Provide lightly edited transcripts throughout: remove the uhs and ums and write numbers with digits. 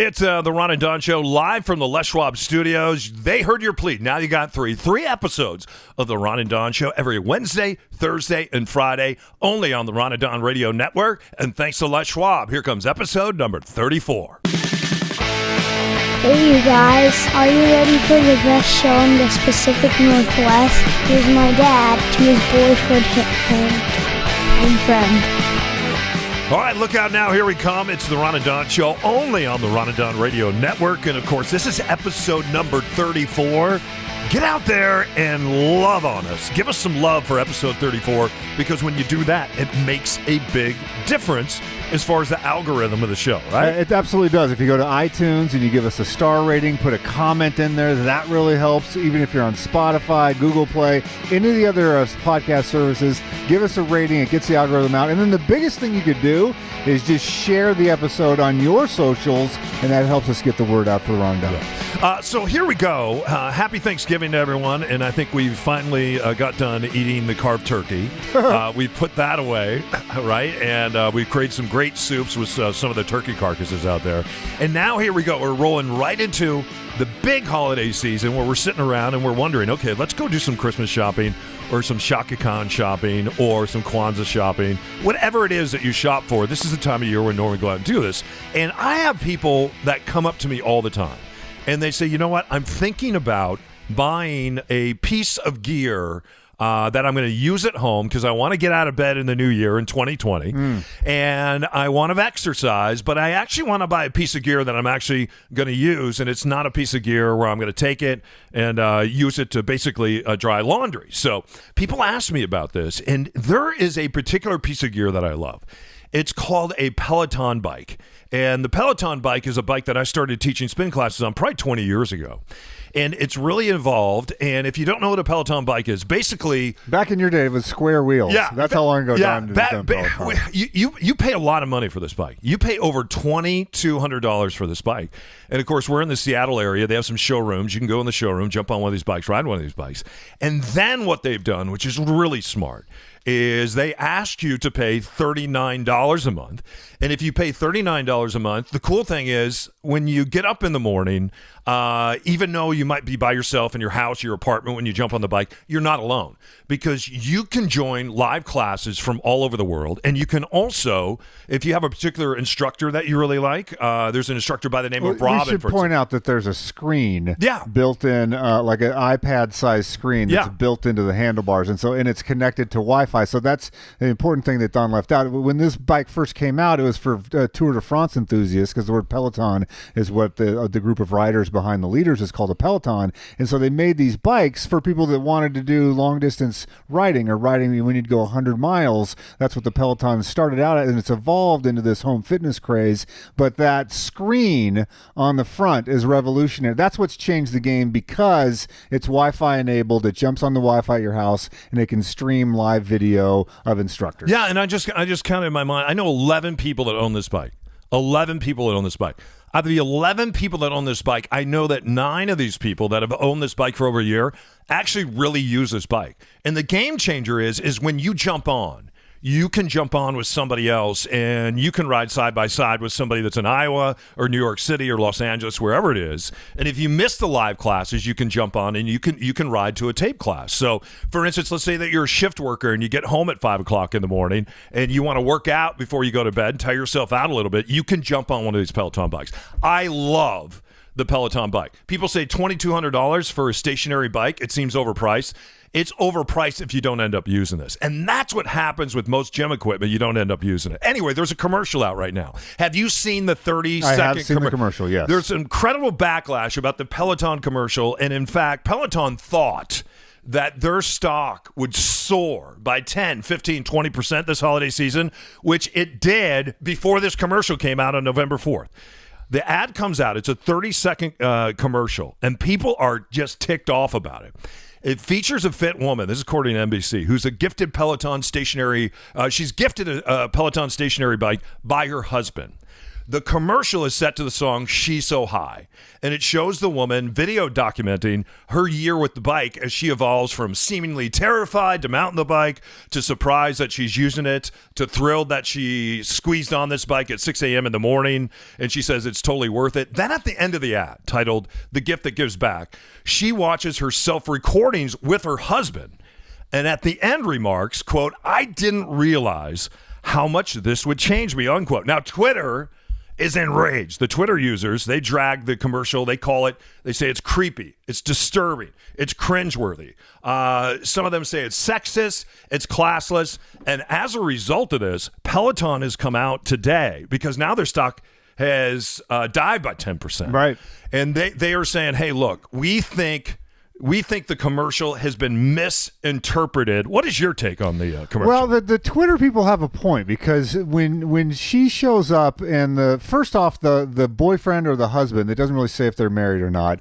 It's the Ron and Don Show live from the Les Schwab Studios. They heard your plea. Now you got three episodes of the Ron and Don Show every Wednesday, Thursday, and Friday, only on the Ron and Don Radio Network. And thanks to Les Schwab, here comes episode number 34. Hey you guys, are you ready for the best show in the Pacific Northwest? Here's my dad to his boyfriend and friend. All right, look out now. Here we come. It's the Ron and Don Show, only on the Ron and Don Radio Network. And, of course, this is episode number 34. Get out there and love on us. Give us some love for episode 34, because when you do that, it makes a big difference as far as the algorithm of the show, right? It absolutely does. If you go to iTunes and you give us a star rating, put a comment in there, that really helps. Even if you're on Spotify, Google Play, any of the other podcast services, give us a rating. It gets the algorithm out. And then the biggest thing you could do is just share the episode on your socials, and that helps us get the word out for the Ron Don. So here we go. Happy Thanksgiving to everyone. And I think we finally got done eating the carved turkey. We put that away, right? And we created some great soups with some of the turkey carcasses out there. And now here we go. We're rolling right into the big holiday season where we're sitting around and we're wondering, okay, let's go do some Christmas shopping or some Shaka Khan shopping or some Kwanzaa shopping. Whatever it is that you shop for, this is the time of year when normally go out and do this. And I have people that come up to me all the time and they say, you know what, I'm thinking about buying a piece of gear that I'm going to use at home because I want to get out of bed in the new year in 2020, and I want to exercise, but I actually want to buy a piece of gear that I'm actually going to use, and it's not a piece of gear where I'm going to take it and use it to basically dry laundry. So people ask me about this, and there is a particular piece of gear that I love. It's called a Peloton bike, and the Peloton bike is a bike that I started teaching spin classes on probably 20 years ago. And it's really involved. And if you don't know what a Peloton bike is, basically... Back in your day, it was square wheels. Yeah. That's how long ago Don did Peloton. You pay a lot of money for this bike. You pay over $2,200 for this bike. And, of course, we're in the Seattle area. They have some showrooms. You can go in the showroom, jump on one of these bikes, ride one of these bikes. And then what they've done, which is really smart, is they ask you to pay $39 a month. And if you pay $39 a month, the cool thing is when you get up in the morning, even though you might be by yourself in your house, your apartment, when you jump on the bike, you're not alone because you can join live classes from all over the world. And you can also, if you have a particular instructor that you really like, there's an instructor by the name of Robin. We should point out that there's a screen built in, like an iPad-sized screen that's built into the handlebars. And it's connected to Wi-Fi. So that's the important thing that Don left out. When this bike first came out, it was for Tour de France enthusiasts because the word Peloton is what the group of riders behind the leaders is called a Peloton. And so they made these bikes for people that wanted to do long-distance riding or riding when you'd go 100 miles. That's what the Peloton started out at, and it's evolved into this home fitness craze. But that screen on the front is revolutionary. That's what's changed the game because it's Wi-Fi enabled. It jumps on the Wi-Fi at your house, and it can stream live video of instructors. Yeah, and I just counted in my mind. I know 11 people that own this bike. 11 people that own this bike. Out of the 11 people that own this bike, I know that 9 of these people that have owned this bike for over a year actually really use this bike. And the game changer is when you jump on, you can jump on with somebody else and you can ride side by side with somebody that's in Iowa or New York City or Los Angeles, wherever it is. And if you miss the live classes, you can jump on and you can ride to a tape class. So for instance, let's say that you're a shift worker and you get home at 5 o'clock in the morning and you want to work out before you go to bed, tire yourself out a little bit. You can jump on one of these Peloton bikes. I love the Peloton bike. People say $2,200 for a stationary bike. It seems overpriced. It's overpriced if you don't end up using this. And that's what happens with most gym equipment. You don't end up using it. Anyway, there's a commercial out right now. Have you seen the 30-second I have seen the commercial, yes. There's incredible backlash about the Peloton commercial. And in fact, Peloton thought that their stock would soar by 10, 15, 20% this holiday season, which it did before this commercial came out on November 4th. The ad comes out. It's a 30-second commercial, and people are just ticked off about it. It features a fit woman, this is according to NBC, who's a gifted Peloton stationary, she's gifted a Peloton stationary bike by her husband. The commercial is set to the song She's So High, and it shows the woman video documenting her year with the bike as she evolves from seemingly terrified to mounting the bike, to surprised that she's using it, to thrilled that she squeezed on this bike at 6 a.m. in the morning, and she says it's totally worth it. Then at the end of the ad, titled The Gift That Gives Back, she watches her self-recordings with her husband, and at the end remarks, quote, "I didn't realize how much this would change me," unquote. Now, Twitter is enraged. The Twitter users, they drag the commercial. They call it, they say it's creepy, it's disturbing, it's cringeworthy. Some of them say it's sexist, it's classless. And as a result of this, Peloton has come out today because now their stock has died by 10%. Right. And they are saying, hey, look, we think the commercial has been misinterpreted. What is your take on the commercial? Well, the Twitter people have a point, because when she shows up and first off, the boyfriend or the husband, it doesn't really say if they're married or not,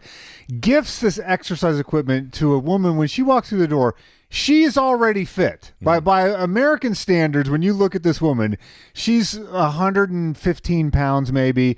gifts this exercise equipment to a woman when she walks through the door. She's already fit. By American standards, when you look at this woman, she's 115 pounds maybe,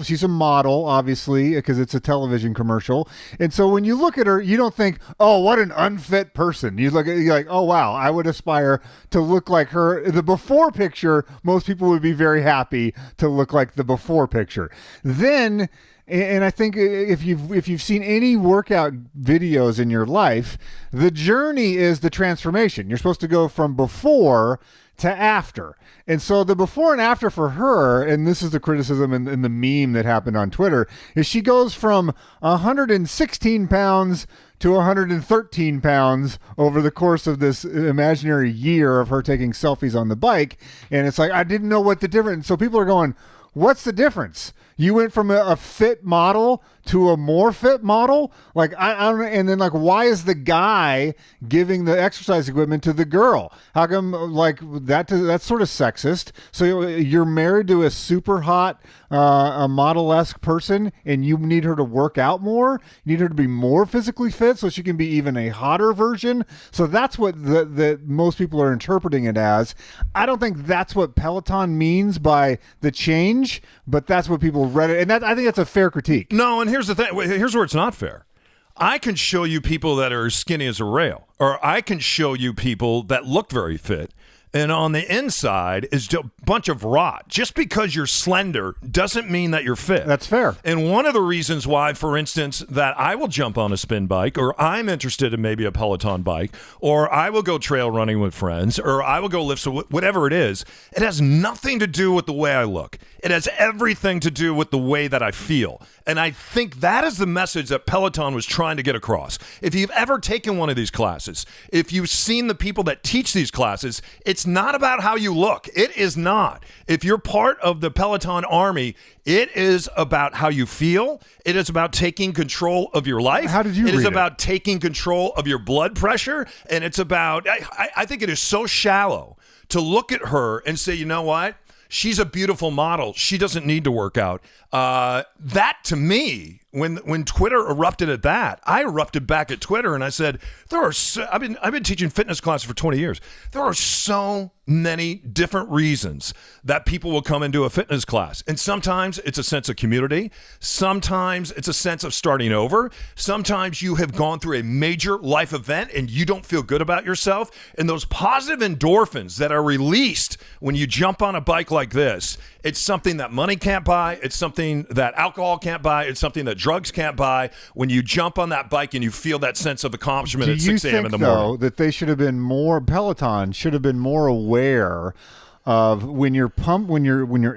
she's a model, obviously, because it's a television commercial. And so when you look at her, you don't think, oh, what an unfit person. You're like, oh, wow, I would aspire to look like her. The before picture, most people would be very happy to look like the before picture. Then... And I think if you've seen any workout videos in your life, the journey is the transformation. You're supposed to go from before to after. And so the before and after for her, and this is the criticism and the meme that happened on Twitter, is she goes from 116 pounds to 113 pounds over the course of this imaginary year of her taking selfies on the bike. And it's like, I didn't know what the difference. So people are going, what's the difference? You went from a fit model to a more fit model? Like, I don't know. And then, like, why is the guy giving the exercise equipment to the girl? How come, like, that's sort of sexist? So you're married to a super hot, a model-esque person, and you need her to work out more? You need her to be more physically fit so she can be even a hotter version? So that's what the most people are interpreting it as. I don't think that's what Peloton means by the change, but that's what people read it. And I think that's a fair critique. No, and here's the thing. Here's where it's not fair. I can show you people that are skinny as a rail, or I can show you people that look very fit, and on the inside is a bunch of rot. Just because you're slender doesn't mean that you're fit. That's fair. And one of the reasons why, for instance, that I will jump on a spin bike, or I'm interested in maybe a Peloton bike, or I will go trail running with friends, or I will go lift, so whatever it is, it has nothing to do with the way I look. It has everything to do with the way that I feel. And I think that is the message that Peloton was trying to get across. If you've ever taken one of these classes, if you've seen the people that teach these classes, it's not about how you look. It is not. If you're part of the Peloton army, it is about how you feel. It is about taking control of your life. How did you read it? It is about taking control of your blood pressure. And it's about, I think it is so shallow to look at her and say, you know what? She's a beautiful model. She doesn't need to work out. That, to me, when Twitter erupted at that, I erupted back at Twitter and I said, I've been teaching fitness classes for 20 years. There are so many different reasons that people will come into a fitness class. And sometimes it's a sense of community. Sometimes it's a sense of starting over. Sometimes you have gone through a major life event and you don't feel good about yourself. And those positive endorphins that are released when you jump on a bike like this, it's something that money can't buy. It's something that alcohol can't buy. It's something that drugs can't buy. When you jump on that bike and you feel that sense of accomplishment at 6 a.m. in the morning. Do you think, though, that they should have been more, Peloton should have been more aware of when you're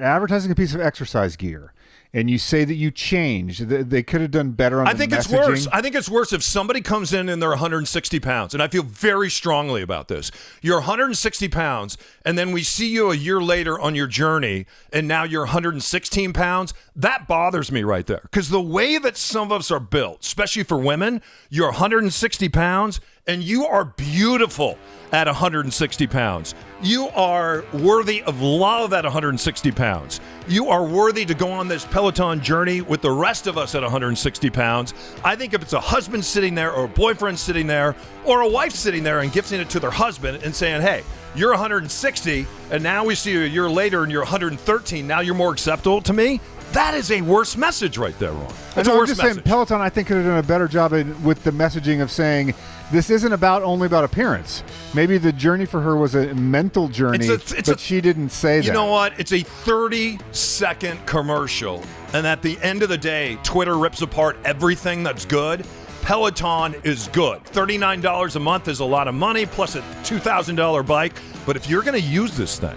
advertising a piece of exercise gear and you say that you changed, they could have done better on the messaging? It's worse. I think it's worse if somebody comes in and they're 160 pounds, and I feel very strongly about this. You're 160 pounds, and then we see you a year later on your journey, and now you're 116 pounds. That bothers me right there, because the way that some of us are built, especially for women, you're 160 pounds, And you are beautiful at 160 pounds. You are worthy of love at 160 pounds. You are worthy to go on this Peloton journey with the rest of us at 160 pounds. I think if it's a husband sitting there or a boyfriend sitting there or a wife sitting there and gifting it to their husband and saying, hey, you're 160 and now we see you a year later and you're 113, now you're more acceptable to me, that is a worse message right there, Ron. That's a worse message. Saying, Peloton, I think, could have done a better job with the messaging of saying this isn't only about appearance. Maybe the journey for her was a mental journey, but she didn't say that. You know what? It's a 30-second commercial, and at the end of the day, Twitter rips apart everything that's good. Peloton is good. $39 a month is a lot of money, plus a $2,000 bike. But if you're going to use this thing,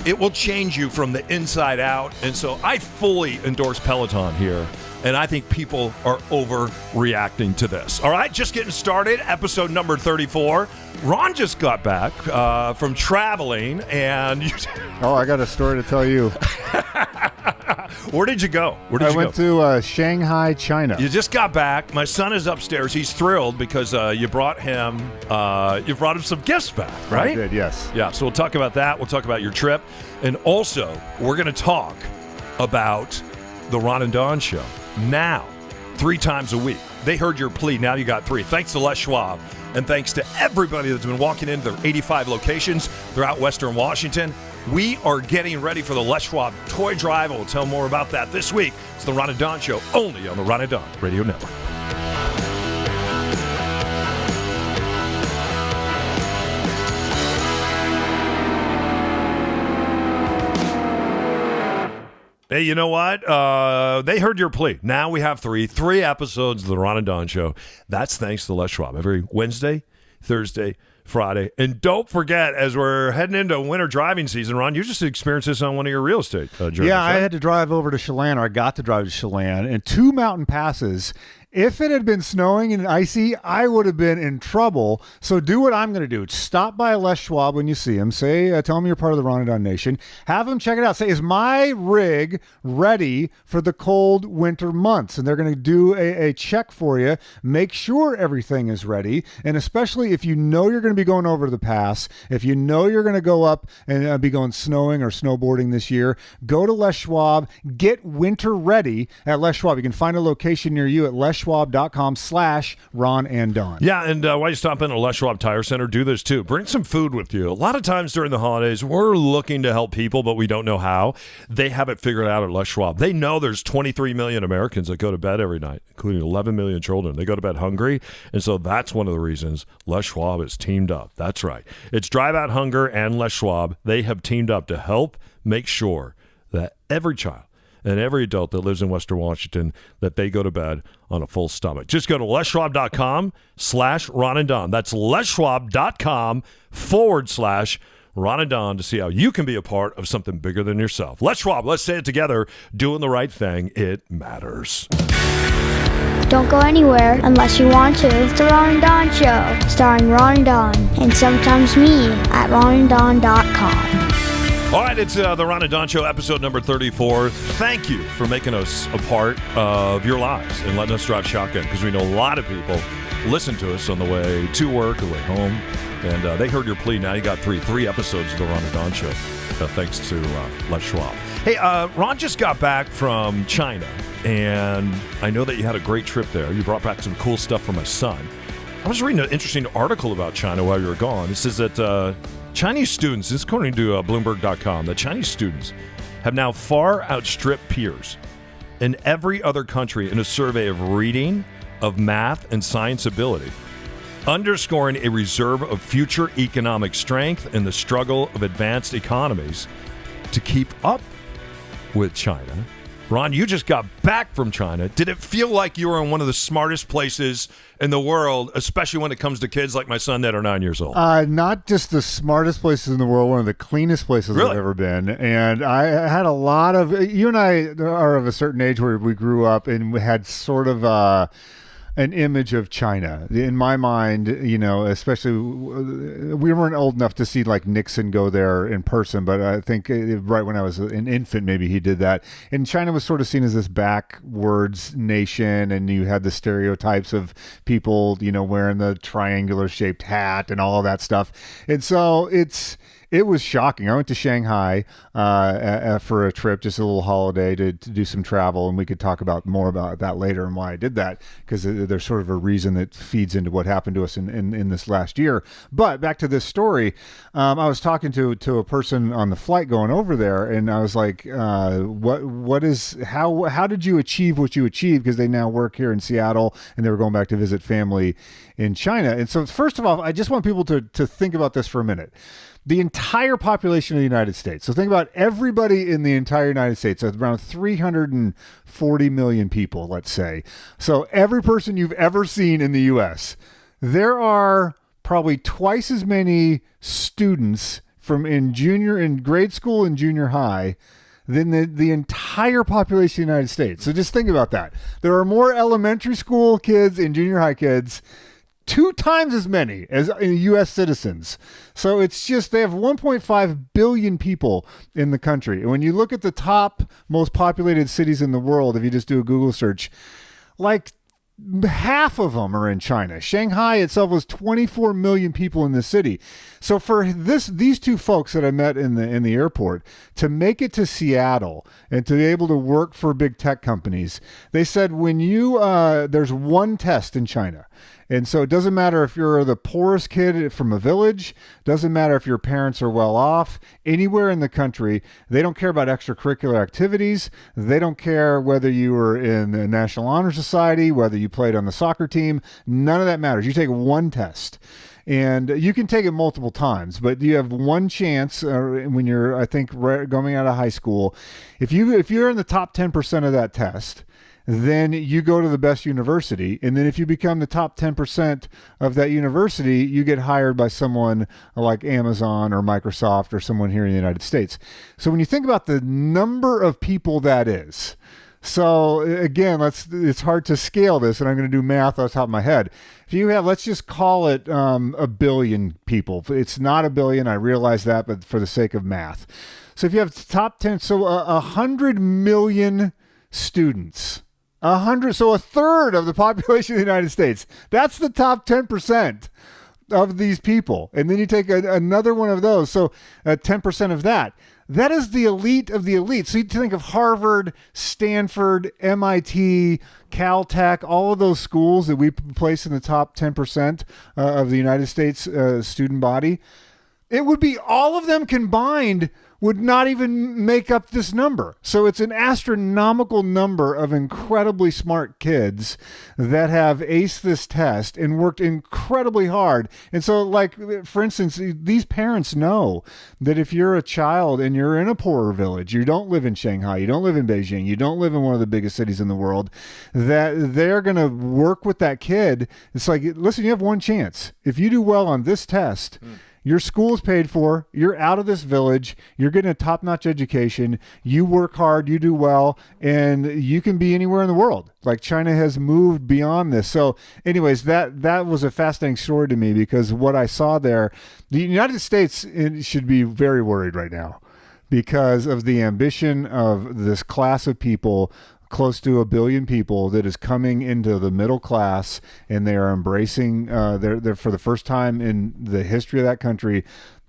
it will change you from the inside out. And so I fully endorse Peloton here. And I think people are overreacting to this. All right, just getting started. Episode number 34. Ron just got back from traveling. And I got a story to tell you. Where did you go? I went to Shanghai, China. You just got back. My son is upstairs. He's thrilled because you brought him some gifts back, right? I did, yes. Yeah, so we'll talk about that. We'll talk about your trip. And also, we're going to talk about the Ron and Don Show. Now, 3 times a week. They heard your plea. Now you got 3. Thanks to Les Schwab. And thanks to everybody that's been walking into their 85 locations throughout Western Washington. We are getting ready for the Les Schwab Toy Drive. We'll tell more about that this week. It's the Ron and Don Show, only on the Ron and Don Radio Network. Hey, you know what? They heard your plea. Now we have 3 episodes of the Ron and Don Show. That's thanks to Les Schwab. Every Wednesday, Thursday, Friday. And don't forget, as we're heading into winter driving season, Ron, you just experienced this on one of your real estate journeys. Yeah, I had to drive over to Chelan, or I got to drive to Chelan, and 2 mountain passes. If it had been snowing and icy, I would have been in trouble. So do what I'm going to do. Stop by Les Schwab when you see him. Tell him you're part of the Ron and Don Nation. Have him check it out. Say, is my rig ready for the cold winter months? And they're going to do a check for you. Make sure everything is ready. And especially if you know you're going to be going over the pass, if you know you're going to go up and be going snowing or snowboarding this year, go to Les Schwab. Get winter ready at Les Schwab. You can find a location near you at leschwab.com/Ron and Don. Yeah, and while you stop in at Les Schwab Tire Center, do this too. Bring some food with you. A lot of times during the holidays, we're looking to help people, but we don't know how. They have it figured out at Les Schwab. They know there's 23 million Americans that go to bed every night, including 11 million children. They go to bed hungry, and so that's one of the reasons Les Schwab is teamed up. That's right. It's Drive Out Hunger and Les Schwab. They have teamed up to help make sure that every child and every adult that lives in Western Washington, that they go to bed on a full stomach. Just go to leschwab.com/Ron and Don. That's leschwab.com/Ron and Don to see how you can be a part of something bigger than yourself. Les Schwab, let's say it together. Doing the right thing, it matters. Don't go anywhere unless you want to. It's the Ron and Don Show, starring Ron and Don, and sometimes me at ronanddon.com. All right, it's the Ron and Don Show, episode number 34. Thank you for making us a part of your lives and letting us drive shotgun, because we know a lot of people listen to us on the way to work or way home, and they heard your plea. Now you got 3 episodes of the Ron and Don Show, thanks to Les Schwab. Hey, Ron just got back from China, and I know that you had a great trip there. You brought back some cool stuff for my son. I was reading an interesting article about China while you were gone. It says that Chinese students, this is according to Bloomberg.com, that Chinese students have now far outstripped peers in every other country in a survey of reading, of math, and science ability, underscoring a reserve of future economic strength and the struggle of advanced economies to keep up with China. Ron, you just got back from China. Did it feel like you were in one of the smartest places in the world, especially when it comes to kids like my son that are 9 years old? Not just the smartest places in the world, one of the cleanest places I've ever been. And I had a lot of, you and I are of a certain age where we grew up and we had sort of an image of China. In my mind, especially we weren't old enough to see like Nixon go there in person, but I think right when I was an infant, maybe he did that. And China was sort of seen as this backwards nation, and you had the stereotypes of people, wearing the triangular shaped hat and all of that stuff. And so it was shocking. I went to Shanghai for a trip, just a little holiday to do some travel, and we could talk more about that later and why I did that, because there's sort of a reason that feeds into what happened to us in this last year. But back to this story, I was talking to a person on the flight going over there, and I was like, how did you achieve what you achieved? Because they now work here in Seattle, and they were going back to visit family in China. And so first of all, I just want people to think about this for a minute. The entire population of the United States. So think about everybody in the entire United States. So around 340 million people, let's say. So every person you've ever seen in the U.S., there are probably twice as many students in grade school and junior high than the entire population of the United States. So just think about that. There are more elementary school kids and junior high kids, 2 times as many as U.S. citizens. So it's just, they have 1.5 billion people in the country. And when you look at the top most populated cities in the world, if you just do a Google search, like half of them are in China. Shanghai itself was 24 million people in the city. So for these 2 folks that I met in the airport to make it to Seattle and to be able to work for big tech companies, they said when there's one test in China. And so it doesn't matter if you're the poorest kid from a village, doesn't matter if your parents are well off, anywhere in the country, they don't care about extracurricular activities. They don't care whether you were in the National Honor Society, whether you played on the soccer team. None of that matters. You take one test. And you can take it multiple times, but you have one chance when you're, I think, going out of high school. If you're in the top 10% of that test, then you go to the best university. And then if you become the top 10% of that university, you get hired by someone like Amazon or Microsoft or someone here in the United States. So when you think about the number of people that is, so again, it's hard to scale this, and I'm going to do math off the top of my head. If you have, let's just call it a billion people. It's not a billion, I realize that, but for the sake of math. So if you have top 10, so 100 million students. 100, so a third of the population of the United States. That's the top 10% of these people. And then you take another one of those, so 10% of that. That is the elite of the elite. So you think of Harvard, Stanford, MIT, Caltech, all of those schools that we place in the top 10% of the United States student body. It would be all of them combined would not even make up this number. So it's an astronomical number of incredibly smart kids that have aced this test and worked incredibly hard. And so, like, for instance, these parents know that if you're a child and you're in a poorer village, you don't live in Shanghai, you don't live in Beijing, you don't live in one of the biggest cities in the world, that they're going to work with that kid. It's like, listen, you have one chance. If you do well on this test, your school is paid for, you're out of this village, you're getting a top-notch education, you work hard, you do well, and you can be anywhere in the world. Like, China has moved beyond this. So anyways, that was a fascinating story to me, because what I saw there, the United States should be very worried right now because of the ambition of this class of people, close to 1 billion people, that is coming into the middle class, and they are embracing, they're for the first time in the history of that country,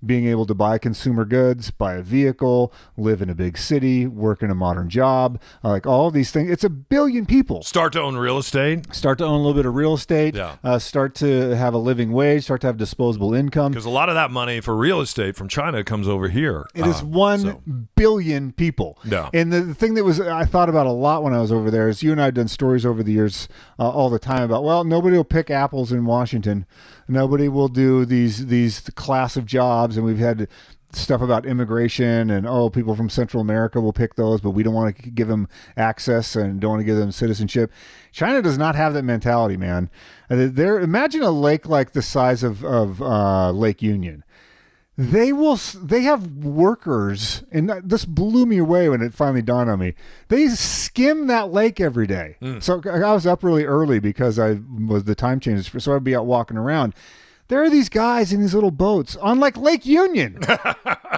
being able to buy consumer goods, buy a vehicle, live in a big city, work in a modern job, like all of these things. It's 1 billion people. Start to own real estate. Start to own a little bit of real estate. Yeah. Start to have a living wage. Start to have disposable income. Because a lot of that money for real estate from China comes over here. It is 1 billion people. Yeah. And the thing that I thought about a lot when I was over there is, you and I have done stories over the years all the time about, well, nobody will pick apples in Washington. Nobody will do these class of jobs. And we've had stuff about immigration and, people from Central America will pick those, but we don't want to give them access and don't want to give them citizenship. China does not have that mentality, man. Imagine a lake like the size of Lake Union. They have workers, and this blew me away when it finally dawned on me. They skim that lake every day. So I was up really early because the time changes, so I'd be out walking around. There are these guys in these little boats on like Lake Union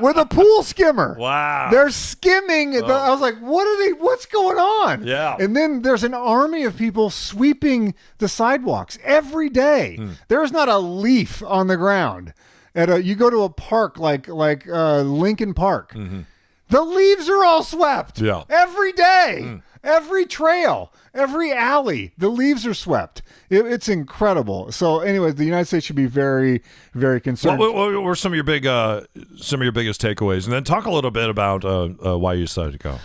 with a pool skimmer. Wow. They're skimming. I was like, what's going on? Yeah. And then there's an army of people sweeping the sidewalks every day. There's not a leaf on the ground. You go to a park like Lincoln Park. The leaves are all swept. Yeah. Every day. Every trail, every alley, the leaves are swept. It's incredible. So, anyways, the United States should be very, very concerned. What were some of your biggest takeaways? And then talk a little bit about why you decided to go.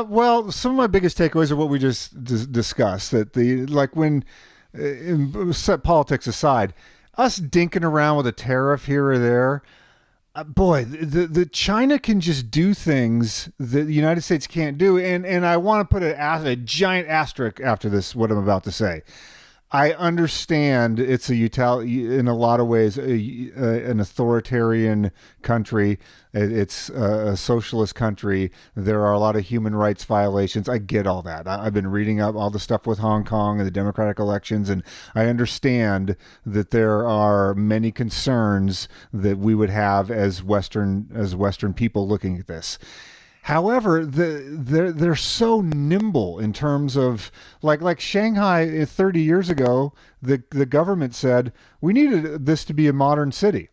Well, some of my biggest takeaways are what we just discussed. That set politics aside, us dinking around with a tariff here or there. Boy, the China can just do things that the United States can't do, and I want to put a giant asterisk after this. What I'm about to say, I understand it's in a lot of ways an authoritarian country. It's a socialist country. There are a lot of human rights violations. I get all that. I've been reading up all the stuff with Hong Kong and the democratic elections, and I understand that there are many concerns that we would have as Western people looking at this. However, they're so nimble in terms of like Shanghai 30 years ago, the government said we needed this to be a modern city.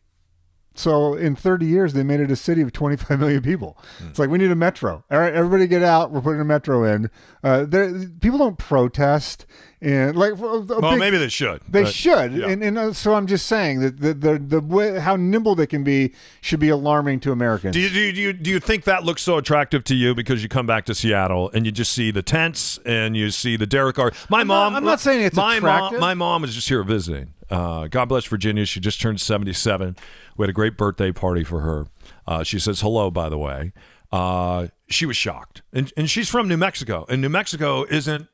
So in 30 years, they made it a city of 25 million people. It's like, we need a metro. All right, everybody get out. We're putting a metro in. People don't protest. And maybe they should. They should. Yeah. And so I'm just saying that the way, how nimble they can be should be alarming to Americans. Do you think that looks so attractive to you because you come back to Seattle and you just see the tents and you see the Derrick Car? I'm not saying it's attractive. My mom was just here visiting. God bless Virginia. She just turned 77. We had a great birthday party for her. She says hello, by the way. She was shocked. And she's from New Mexico. And New Mexico isn't...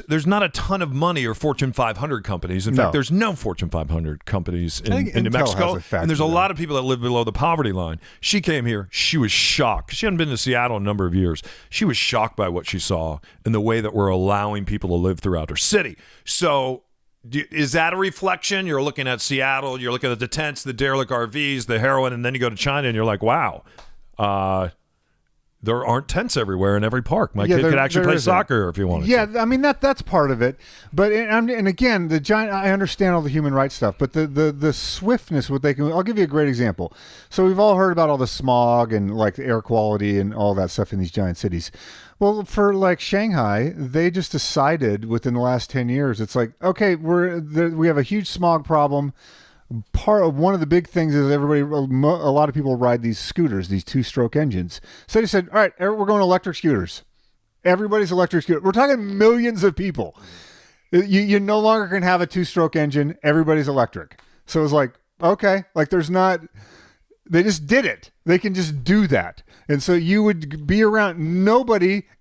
There's not a ton of money or Fortune 500 companies. In fact, there's no Fortune 500 companies in New Mexico. And there's a lot of people that live below the poverty line. She came here. She was shocked. She hadn't been to Seattle in a number of years. She was shocked by what she saw and the way that we're allowing people to live throughout her city. So is that a reflection? You're looking at Seattle. You're looking at the tents, the derelict RVs, the heroin, and then you go to China and you're like, wow. There aren't tents everywhere in every park. My kid could actually play soccer if he wanted to. Yeah, I mean, that's part of it. But and again, I understand all the human rights stuff, but the swiftness, what they can... I'll give you a great example. So we've all heard about all the smog and like air quality and all that stuff in these giant cities. Well, for like Shanghai, they just decided within the last 10 years, it's like, okay, we have a huge smog problem. One of the big things is a lot of people ride these scooters, these 2-stroke engines. So they said, all right, we're going electric scooters. Everybody's electric scooter. We're talking millions of people. You no longer can have a 2-stroke engine. Everybody's electric. So it was like, okay, like they just did it. They can just do that. And so you would be around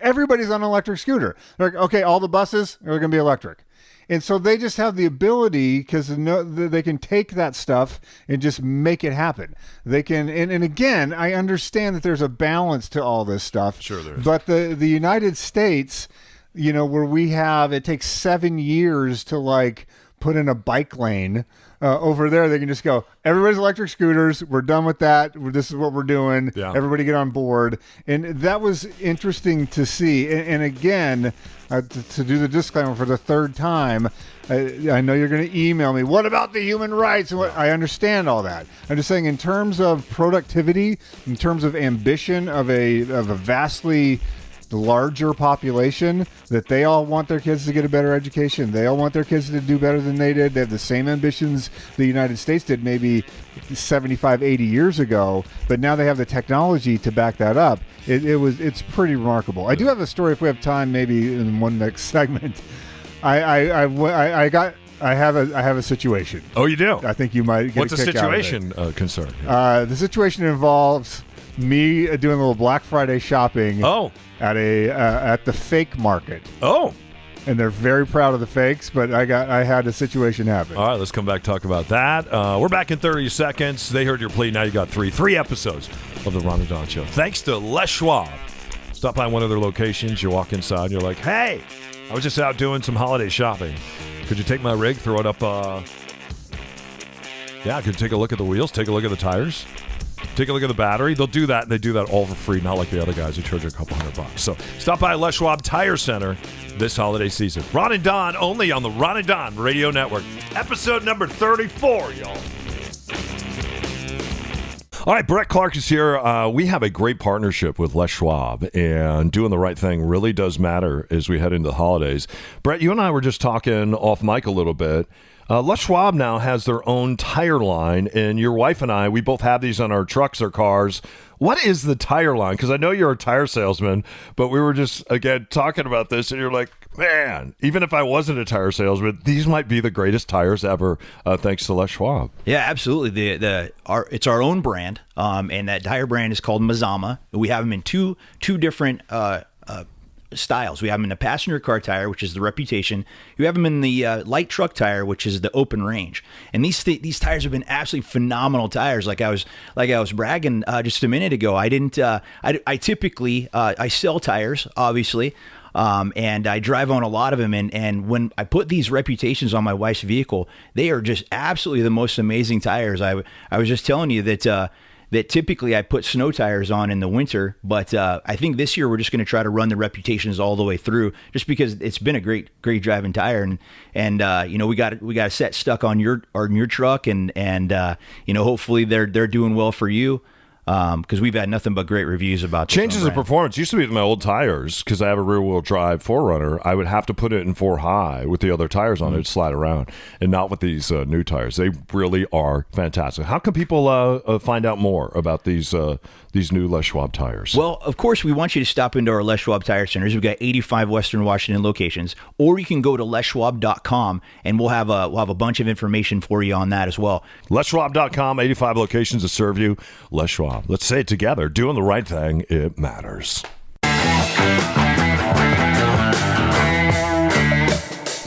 everybody's on an electric scooter. They're like, okay, all the buses are going to be electric. And so they just have the ability, because they can take that stuff and just make it happen. They can, and again, I understand that there's a balance to all this stuff. Sure there is. But the United States, where it takes 7 years to like put in a bike lane. Over there, they can just go, everybody's electric scooters. We're done with that. This is what we're doing. Yeah. Everybody get on board. And that was interesting to see. And again, to do the disclaimer for the third time, I know you're going to email me. What about the human rights? I understand all that. I'm just saying, in terms of productivity, in terms of ambition of a vastly larger population, that they all want their kids to get a better education. They all want their kids to do better than they did. They have the same ambitions the United States did maybe 75, 80 years ago, but now they have the technology to back that up. It's pretty remarkable. I do have a story, if we have time, maybe in one next segment. I have a situation. Oh, you do? I think you might get What's a the kick situation concern? The situation involves me doing a little Black Friday shopping. Oh. At the fake market. Oh. and they're very proud of the fakes, but I had a situation happen. All right, let's come back talk about that. We're back in 30 seconds. They heard your plea. Now you got three episodes of the Ron and Don Show. Thanks to Les Schwab. Stop by one of their locations. You walk inside, and you're like, hey, I was just out doing some holiday shopping. Could you take my rig, throw it up? Could you take a look at the wheels, take a look at the tires, take a look at the battery. They'll do that, and they do that all for free, not like the other guys who charge you a couple $100. So stop by Les Schwab Tire Center this holiday season. Ron and Don, only on the Ron and Don Radio Network. Episode number 34, y'all. All right, Brett Clark is here. We have a great partnership with Les Schwab, and doing the right thing really does matter as we head into the holidays. Brett, you and I were just talking off mic a little bit. Les Schwab now has their own tire line, and your wife and I, we both have these on our trucks or cars. What is the tire line? Because I know you're a tire salesman, but we were just, again, talking about this, and you're like, man, even if I wasn't a tire salesman, these might be the greatest tires ever, thanks to Les Schwab. Yeah, absolutely. It's our own brand, and that tire brand is called Mazama. We have them in two different styles. We have them in the passenger car tire, which is the Reputation. You have them in the light truck tire, which is the Open Range. And these tires have been absolutely phenomenal tires. Like I was bragging just a minute ago. I didn't. I typically I sell tires, obviously. And I drive on a lot of them. And when I put these Reputations on my wife's vehicle, they are just absolutely the most amazing tires. I was just telling you that typically I put snow tires on in the winter, but I think this year we're just going to try to run the Reputations all the way through, just because it's been a great driving tire, and we got a set stuck on your truck, and hopefully they're doing well for you. Because we've had nothing but great reviews about this. Changes of performance. Used to be with my old tires, because I have a rear-wheel drive 4Runner. I would have to put it in 4 high with the other tires on it to slide around, and not with these new tires. They really are fantastic. How can people find out more about these new Les Schwab tires? Well, of course, we want you to stop into our Les Schwab Tire Centers. We've got 85 Western Washington locations, or you can go to leschwab.com, and we'll have a bunch of information for you on that as well. leschwab.com, 85 locations to serve you. Les Schwab. Let's say it together. Doing the right thing, it matters.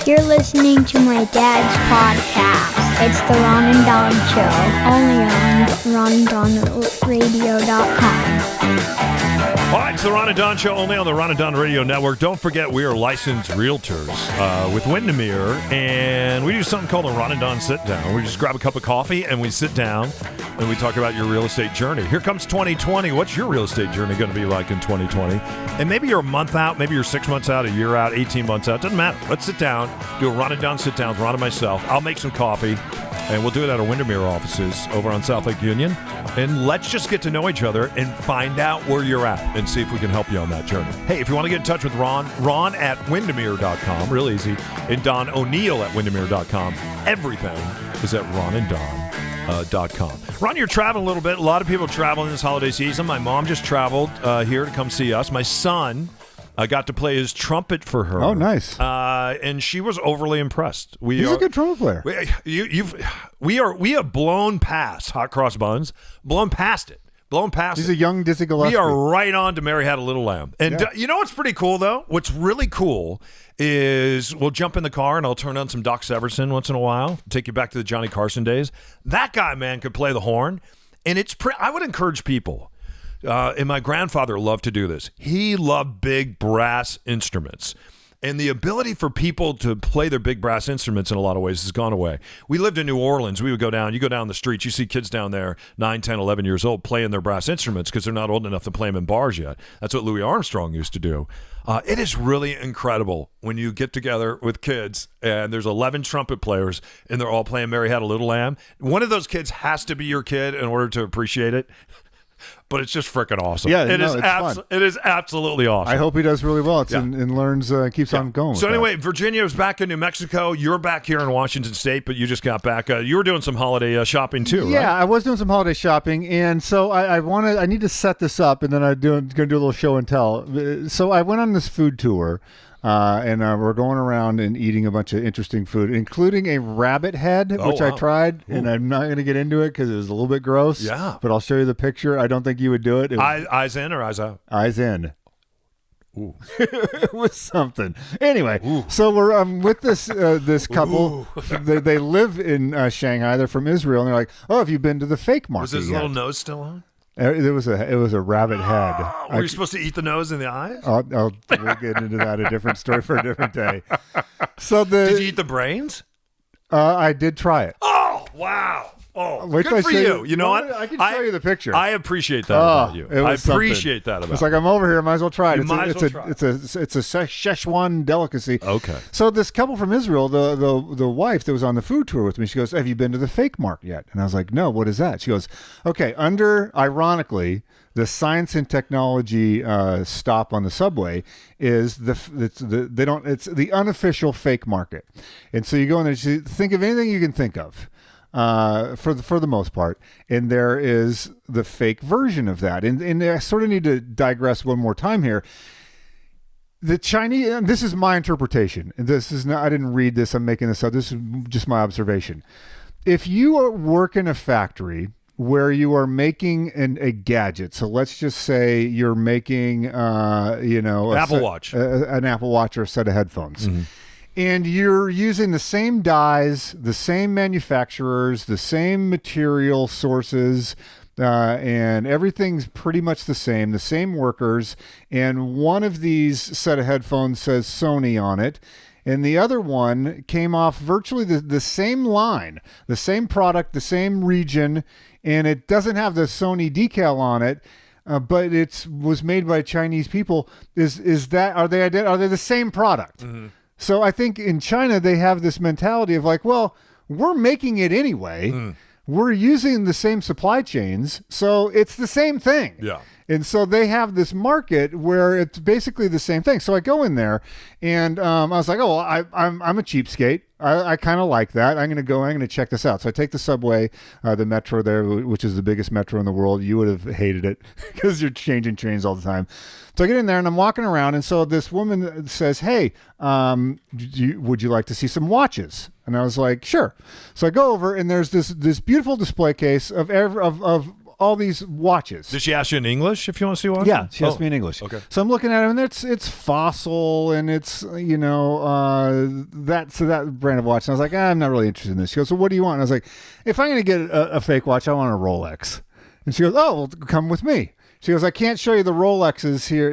You're listening to my dad's podcast. It's the Ron and Don Show, only on ronandonradio.com. All right, it's the Ron and Don Show, only on the Ron and Don Radio Network. Don't forget, we are licensed realtors with Windermere, and we do something called a Ron and Don Sit Down. We just grab a cup of coffee, and we sit down, and we talk about your real estate journey. Here comes 2020. What's your real estate journey going to be like in 2020? And maybe you're a month out, maybe you're 6 months out, a year out, 18 months out. Doesn't matter. Let's sit down, do a Ron and Don Sit Down with Ron and myself. I'll make some coffee, and we'll do it at our Windermere offices over on South Lake Union. And let's just get to know each other and find out where you're at and see if we can help you on that journey. Hey, if you want to get in touch with Ron at windermere.com, real easy, and Don O'Neill at windermere.com. Everything is at ronanddon.com. Ron, you're traveling a little bit. A lot of people traveling this holiday season. My mom just traveled here to come see us. My son got to play his trumpet for her. Oh, nice. And she was overly impressed. He's a good trumpet player. We have blown past Hot Cross Buns, blown past it. He's a young Dizzy Gillespie. We are right on to Mary Had a Little Lamb. And you know what's pretty cool, though? What's really cool is we'll jump in the car and I'll turn on some Doc Severinsen once in a while, take you back to the Johnny Carson days. That guy, man, could play the horn. And I would encourage people, and my grandfather loved to do this. He loved big brass instruments. And the ability for people to play their big brass instruments in a lot of ways has gone away. We lived in New Orleans. We would go down the street, you see kids down there, 9, 10, 11 years old, playing their brass instruments because they're not old enough to play them in bars yet. That's what Louis Armstrong used to do. It is really incredible when you get together with kids and there's 11 trumpet players and they're all playing Mary Had a Little Lamb. One of those kids has to be your kid in order to appreciate it. But it's just freaking awesome. Yeah, it is absolutely awesome. I hope he does really well. And learns, keeps on going. So anyway, Virginia was back in New Mexico. You're back here in Washington State, but you just got back. You were doing some holiday shopping too, right? Yeah, I was doing some holiday shopping, and so I need to set this up, and then I'm going to do a little show and tell. So I went on this food tour. And we're going around and eating a bunch of interesting food, including a rabbit head, which I tried. Ooh. And I'm not going to get into it because it was a little bit gross. Yeah. But I'll show you the picture. I don't think you would do it. Eyes in or eyes out? Eyes in. Ooh. It was something. Anyway, so we're with this this couple. They live in Shanghai. They're from Israel, and they're like, "Oh, have you been to the fake market?" Was his little nose still on? It was a rabbit head. Were you supposed to eat the nose and the eyes? We'll get into that, a different story for a different day. So did you eat the brains? I did try it. Oh, wow. Oh, Wait good for you. You know what? I can show you the picture. I appreciate that about you. I appreciate that about you. It's like, I'm over here. I might as well try it. It's a Szechuan delicacy. Okay. So this couple from Israel, the wife that was on the food tour with me, she goes, "Have you been to the fake market yet?" And I was like, "No, what is that?" She goes, "Okay, ironically, the science and technology stop on the subway is it's the unofficial fake market." And so you go in there, you think of anything you can think of. For the most part, and there is the fake version of that, and I sort of need to digress one more time here. The Chinese, and this is my interpretation, and this is not, I didn't read this, I'm making this up, this is just my observation. If you work in a factory where you are making a gadget, so let's just say you're making Apple Watch, an Apple Watch or a set of headphones. Mm-hmm. And you're using the same dyes, the same manufacturers, the same material sources, and everything's pretty much the same workers. And one of these set of headphones says Sony on it, and the other one came off virtually the same line, the same product, the same region, and it doesn't have the Sony decal on it. But it was made by Chinese people. Are they the same product? Mm-hmm. So I think in China, they have this mentality of like, well, we're making it anyway. Mm. We're using the same supply chains. So it's the same thing. Yeah. And so they have this market where it's basically the same thing. So I go in there and I was like, oh, well, I'm a cheapskate. I kind of like that. I'm going to check this out. So I take the subway, the metro there, which is the biggest metro in the world. You would have hated it because you're changing trains all the time. So I get in there and I'm walking around. And so this woman says, "Hey, would you like to see some watches?" And I was like, "Sure." So I go over and there's this beautiful display case of all these watches. Did she ask you in English if you want to see one? Yeah, she asked me in English. Okay. So I'm looking at them, and it's Fossil, and it's that brand of watch. And I was like, I'm not really interested in this. She goes, "So what do you want?" And I was like, "If I'm going to get a fake watch, I want a Rolex." And she goes, "Oh, well, come with me." She goes, "I can't show you the Rolexes here."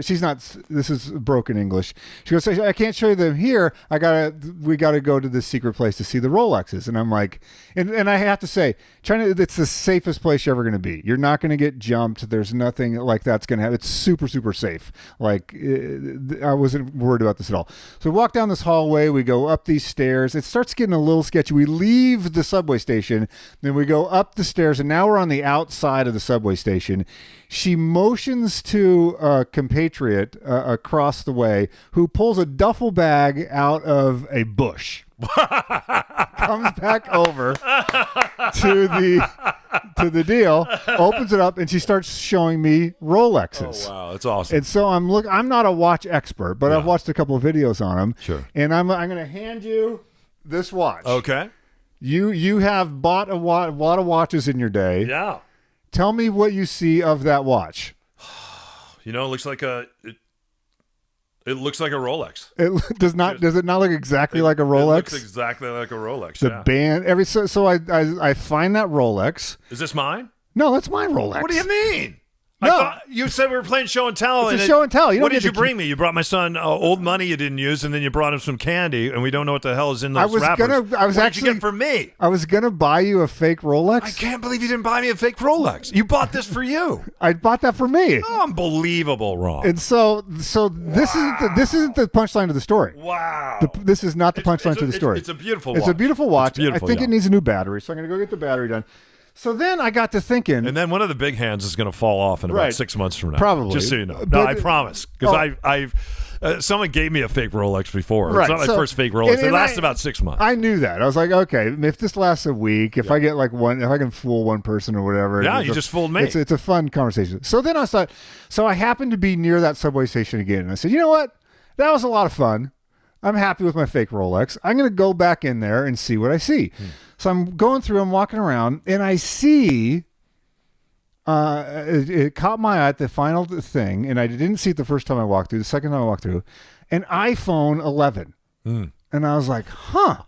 This is broken English. She goes, "I can't show you them here. We gotta go to this secret place to see the Rolexes." And I'm like, and I have to say, China, it's the safest place you're ever going to be. You're not going to get jumped. There's nothing like that's going to happen. It's super, super safe. Like, I wasn't worried about this at all. So we walk down this hallway. We go up these stairs. It starts getting a little sketchy. We leave the subway station. Then we go up the stairs, and now we're on the outside of the subway station. She motions to a compatriot across the way who pulls a duffel bag out of a bush. Comes back over to the deal, opens it up, and she starts showing me Rolexes. Oh, wow, that's awesome. And so I'm not a watch expert, but I've watched a couple of videos on them. Sure. And I'm going to hand you this watch. Okay. You have bought a lot of watches in your day. Yeah. Tell me what you see of that watch. It looks like it looks like a Rolex. It does it not look exactly like a Rolex? It looks exactly like a Rolex. The band, so I find that Rolex. Is this mine? No, that's my Rolex. What do you mean? No. I thought you said we were playing show and tell. It's a show and tell. What did you bring me? You brought my son old money you didn't use, and then you brought him some candy, and we don't know what the hell is in those wrappers. What did you get for me? I was gonna buy you a fake Rolex. I can't believe you didn't buy me a fake Rolex. You bought this for you. I bought that for me. Unbelievable, Ron. And so this isn't the punchline of the story. Wow. This is not the punchline to the story. It's a beautiful watch. It's a beautiful watch. It's beautiful, I think it needs a new battery, so I'm gonna go get the battery done. So then I got to thinking, and then one of the big hands is going to fall off in about 6 months from now. Probably, just so you know. No, I promise, because someone gave me a fake Rolex before. Right. It's not my first fake Rolex. It lasted about 6 months. I knew that. I was like, okay, if this lasts a week, if I get if I can fool one person or whatever. Yeah, you just fooled me. It's a fun conversation. So then I thought, so I happened to be near that subway station again, and I said, you know what? That was a lot of fun. I'm happy with my fake Rolex. I'm going to go back in there and see what I see. So I'm going through, I'm walking around, and I see It caught my eye at the final thing, and I didn't see it the first time I walked through. The second time I walked through, an iPhone 11. And I was like, huh.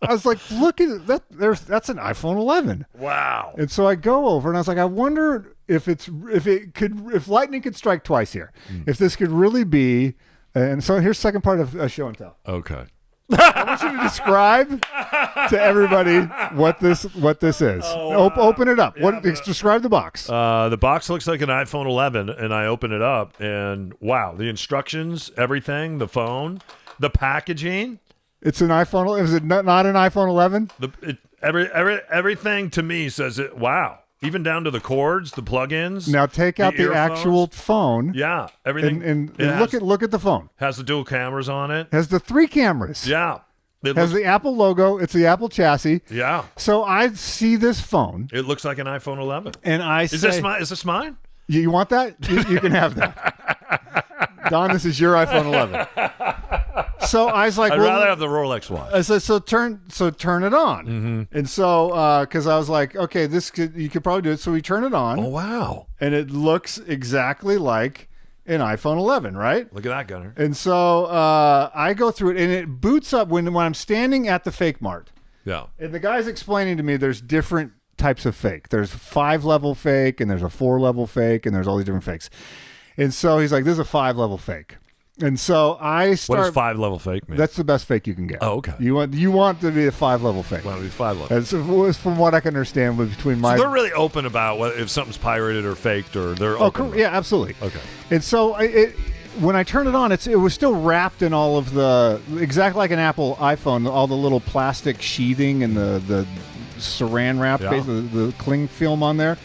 I was like, look at that. That's an iPhone 11. Wow. And so I go over and I was like, I wonder if lightning could strike twice here, if this could really be. And so here's the second part of show and tell. Okay. I want you to describe to everybody what this is. Open it up. Yeah, describe the box. The box looks like an iPhone 11, and I open it up, and wow, the instructions, everything, the phone, the packaging. It's an iPhone. Is it not an iPhone 11? Everything to me says it. Wow. Even down to the cords, the plugins. Now take out the actual phone. Yeah, everything. And look at the phone. Has the dual cameras on it. Has the 3 cameras. Yeah. Has the Apple logo. It's the Apple chassis. Yeah. So I see this phone. It looks like an iPhone 11. And I say, is this mine? You want that? You can have that. Don, this is your iPhone 11. So I was like, I'd rather have the Rolex watch. I said, so turn it on. Mm-hmm. And so, because I was like, okay, you could probably do it. So we turn it on. Oh, wow. And it looks exactly like an iPhone 11, right? Look at that, Gunner. And so I go through it, and it boots up when I'm standing at the Fake Mart. Yeah. And the guy's explaining to me there's different types of fake. There's 5-level fake, and there's a 4-level fake, and there's all these different fakes. And so he's like, this is a 5-level fake. And so I start. What does 5-level fake mean? That's the best fake you can get. Oh, okay. You want to be a 5-level fake. Want to be 5-level. And so, from what I can understand, between my. So they're really open about if something's pirated or faked, or they're open. Yeah, absolutely. Okay. And so when I turned it on, it was still wrapped in all of the exactly like an Apple iPhone, all the little plastic sheathing and the saran wrap, the cling film on there.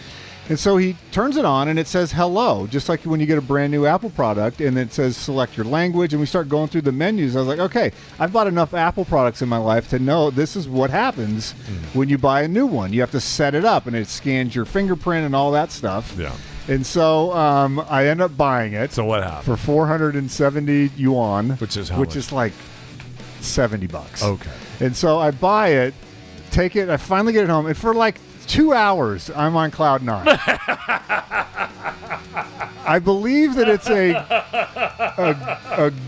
And so he turns it on, and it says hello, just like when you get a brand new Apple product, and it says select your language, and we start going through the menus. I was like, okay, I've bought enough Apple products in my life to know this is what happens when you buy a new one. You have to set it up, and it scans your fingerprint and all that stuff. Yeah. And so I end up buying it. So what happened? For 470 yuan. Which is how Which much? is like $70. Okay. And so I buy it, take it, I finally get it home, and for like 2 hours, I'm on cloud 9. I believe that it's a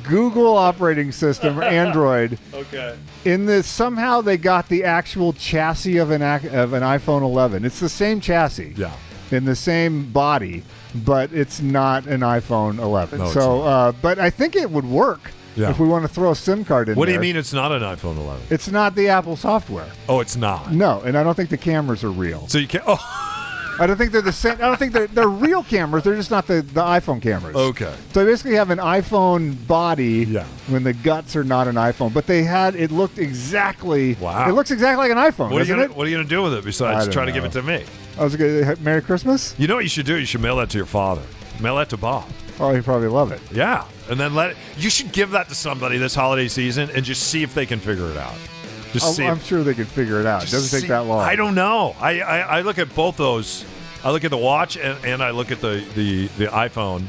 Google operating system or Android. Okay. In this, somehow they got the actual chassis of an iPhone 11. It's the same chassis. Yeah. In the same body, but it's not an iPhone 11. No, so, but I think it would work. Yeah. If we want to throw a SIM card in What do there. you mean it's not an iPhone 11? It's not the Apple software. Oh, it's not? No, and I don't think the cameras are real. So you can't... Oh. I don't think they're the same. I don't think they're real cameras. They're just not the iPhone cameras. Okay. So they basically have an iPhone body when the guts are not an iPhone. But it looked exactly... Wow. It looks exactly like an iPhone, What are you going to do with it besides try to give it to me? I was going to... Merry Christmas? You know what you should do? You should mail that to your father. Mail that to Bob. Oh, he'd probably love it. Yeah. And then you should give that to somebody this holiday season and just see if they can figure it out. I'm sure they can figure it out. It doesn't take that long. I don't know. I look at both those. I look at the watch and I look at the iPhone,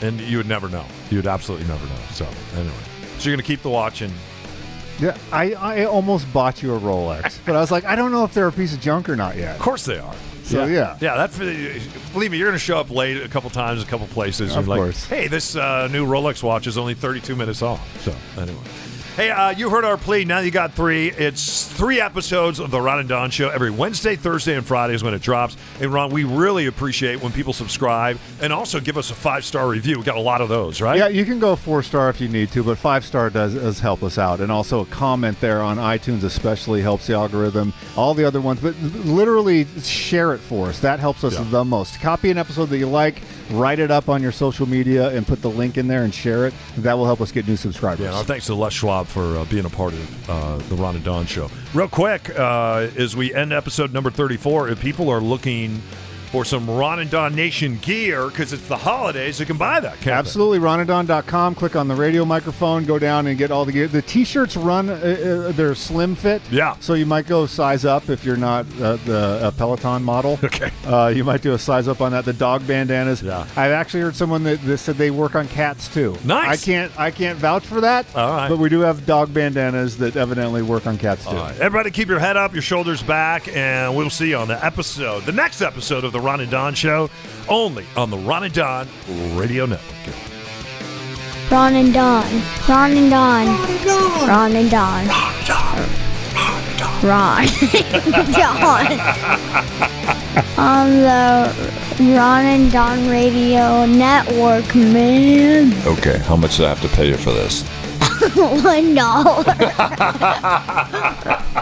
and you would never know. You would absolutely never know. So anyway, so you're gonna keep the watch and. Yeah, I almost bought you a Rolex, but I was like, I don't know if they're a piece of junk or not yet. Of course they are. So yeah. That's believe me, you're gonna show up late a couple times, a couple places. Of and course. Like, hey, this new Rolex watch is only 32 minutes off. So anyway. Hey, you heard our plea. Now you got 3. It's 3 episodes of the Ron and Don Show. Every Wednesday, Thursday, and Friday is when it drops. And, Ron, we really appreciate when people subscribe and also give us a 5-star review. We got a lot of those, right? Yeah, you can go 4-star if you need to, but 5-star does help us out. And also a comment there on iTunes especially helps the algorithm. All the other ones, but literally share it for us. That helps us the most. Copy an episode that you like, write it up on your social media, and put the link in there and share it. That will help us get new subscribers. Yeah, thanks to Les Schwab for being a part of the Ron and Don Show. Real quick, as we end episode number 34, if people are looking or some Ron and Don Nation gear, because it's the holidays, you can buy that. Absolutely. RonandDon.com. Click on the radio microphone, go down and get all the gear. The T-shirts run, they're slim fit. Yeah. So you might go size up if you're not a Peloton model. Okay. You might do a size up on that. The dog bandanas. Yeah. I've actually heard someone that said they work on cats too. Nice. I can't vouch for that. All right. But we do have dog bandanas that evidently work on cats too. All right. Everybody keep your head up, your shoulders back, and we'll see you on the next episode of the Ron and Don Show, only on the Ron and Don Radio Network. Ron and Don. Ron and Don. Ron and Don. Ron and Don. On the Ron and Don Radio Network, man. Okay, how much do I have to pay you for this? $1.